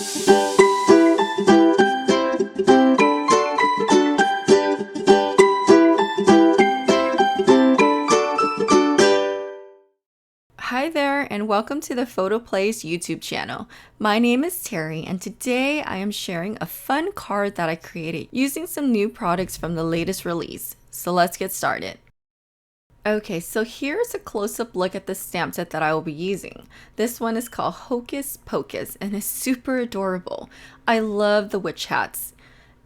Hi there and welcome to the PHOTOPLAY's YouTube channel. My name is Terry and today I am sharing a fun card that I created using some new products from the latest release. So let's get started. Okay, so here's a close-up look at the stamp set that I will be using. This one is called Hocus Pocus and is super adorable. I love the witch hats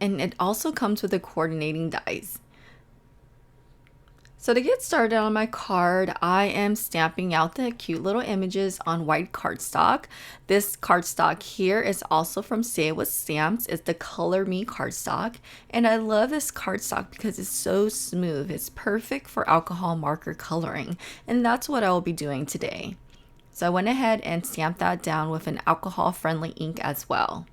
and it also comes with the coordinating dies. So to get started on my card, I am stamping out the cute little images on white cardstock. This cardstock here is also from Say It With Stamps. It's the color Me cardstock. And I love this cardstock because it's so smooth. It's perfect for alcohol marker coloring. And that's what I will be doing today. So I went ahead and stamped that down with an alcohol-friendly ink as well.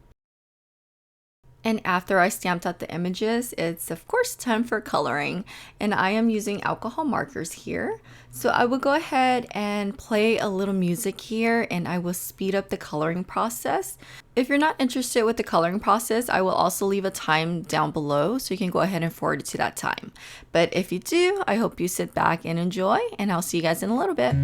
And after I stamped out the images, it's of course time for coloring, and I am using alcohol markers here. So I will go ahead and play a little music here and I will speed up the coloring process. If you're not interested with the coloring process, I will also leave a time down below so you can go ahead and forward it to that time. But if you do, I hope you sit back and enjoy, and I'll see you guys in a little bit.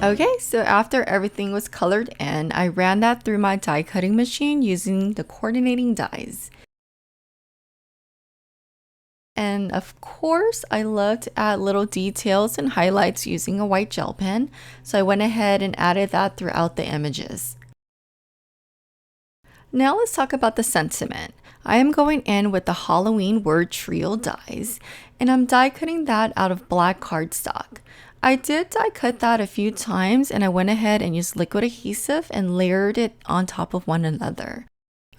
Okay, so after everything was colored in, I ran that through my die cutting machine using the coordinating dies. And of course, I love to add little details and highlights using a white gel pen. So I went ahead and added that throughout the images. Now let's talk about the sentiment. I am going in with the Halloween word trio dies, and I'm die cutting that out of black cardstock. I did die cut that a few times, and I went ahead and used liquid adhesive and layered it on top of one another.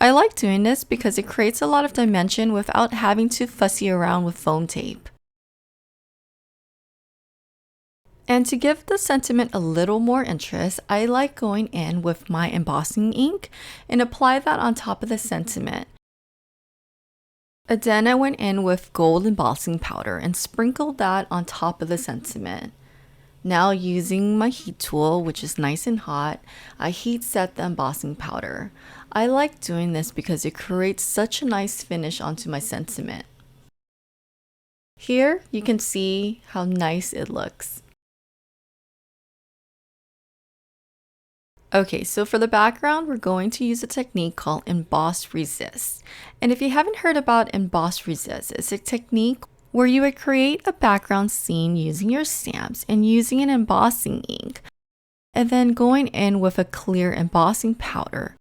I like doing this because it creates a lot of dimension without having to fussy around with foam tape. And to give the sentiment a little more interest, I like going in with my embossing ink and apply that on top of the sentiment. And then I went in with gold embossing powder and sprinkled that on top of the sentiment. Now using my heat tool, which is nice and hot, I heat set the embossing powder. I like doing this because it creates such a nice finish onto my sentiment. Here you can see how nice it looks. Okay, so for the background, we're going to use a technique called Emboss Resist. And if you haven't heard about Emboss Resist, it's a technique where you would create a background scene using your stamps and using an embossing ink, and then going in with a clear embossing powder.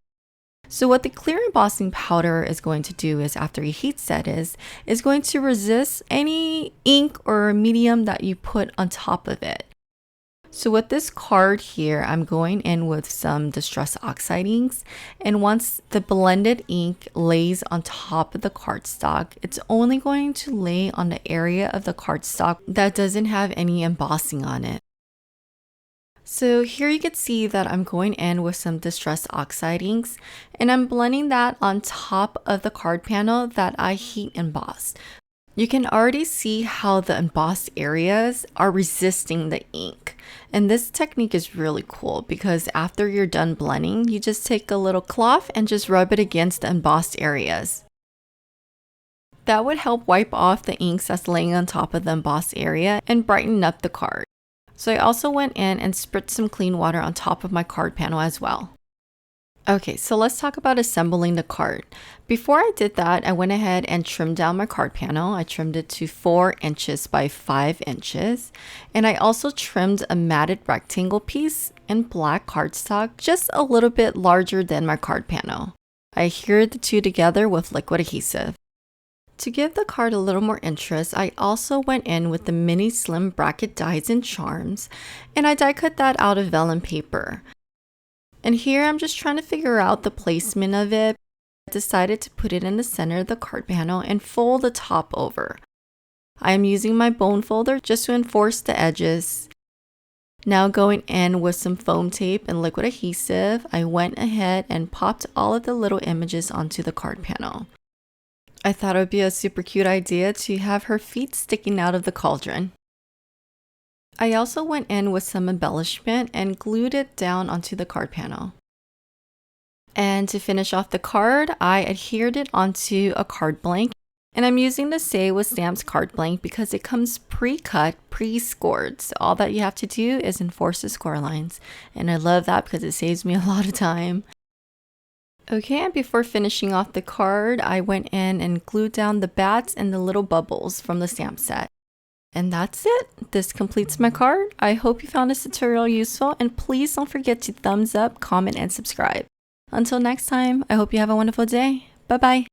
So what the clear embossing powder is going to do is, after you heat set is going to resist any ink or medium that you put on top of it. So with this card here, I'm going in with some Distress Oxide inks, and once the blended ink lays on top of the cardstock, it's only going to lay on the area of the cardstock that doesn't have any embossing on it. So here you can see that I'm going in with some Distress Oxide inks, and I'm blending that on top of the card panel that I heat embossed. You can already see how the embossed areas are resisting the ink. And this technique is really cool because after you're done blending, you just take a little cloth and just rub it against the embossed areas. That would help wipe off the inks that's laying on top of the embossed area and brighten up the card. So I also went in and spritzed some clean water on top of my card panel as well. Okay, so let's talk about assembling the card. Before I did that, I went ahead and trimmed down my card panel. I trimmed it to 4 inches by 5 inches. And I also trimmed a matted rectangle piece in black cardstock, just a little bit larger than my card panel. I adhered the two together with liquid adhesive. To give the card a little more interest, I also went in with the mini slim bracket dies and charms, and I die cut that out of vellum paper. And here I'm just trying to figure out the placement of it. I decided to put it in the center of the card panel and fold the top over. I am using my bone folder just to enforce the edges. Now going in with some foam tape and liquid adhesive, I went ahead and popped all of the little images onto the card panel. I thought it would be a super cute idea to have her feet sticking out of the cauldron. I also went in with some embellishment and glued it down onto the card panel. And to finish off the card, I adhered it onto a card blank. And I'm using the Say with Stamps card blank because it comes pre-cut, pre-scored. So all that you have to do is enforce the score lines. And I love that because it saves me a lot of time. Okay, and before finishing off the card, I went in and glued down the bats and the little bubbles from the stamp set. And that's it. This completes my card. I hope you found this tutorial useful, and please don't forget to thumbs up, comment, and subscribe. Until next time, I hope you have a wonderful day. Bye-bye.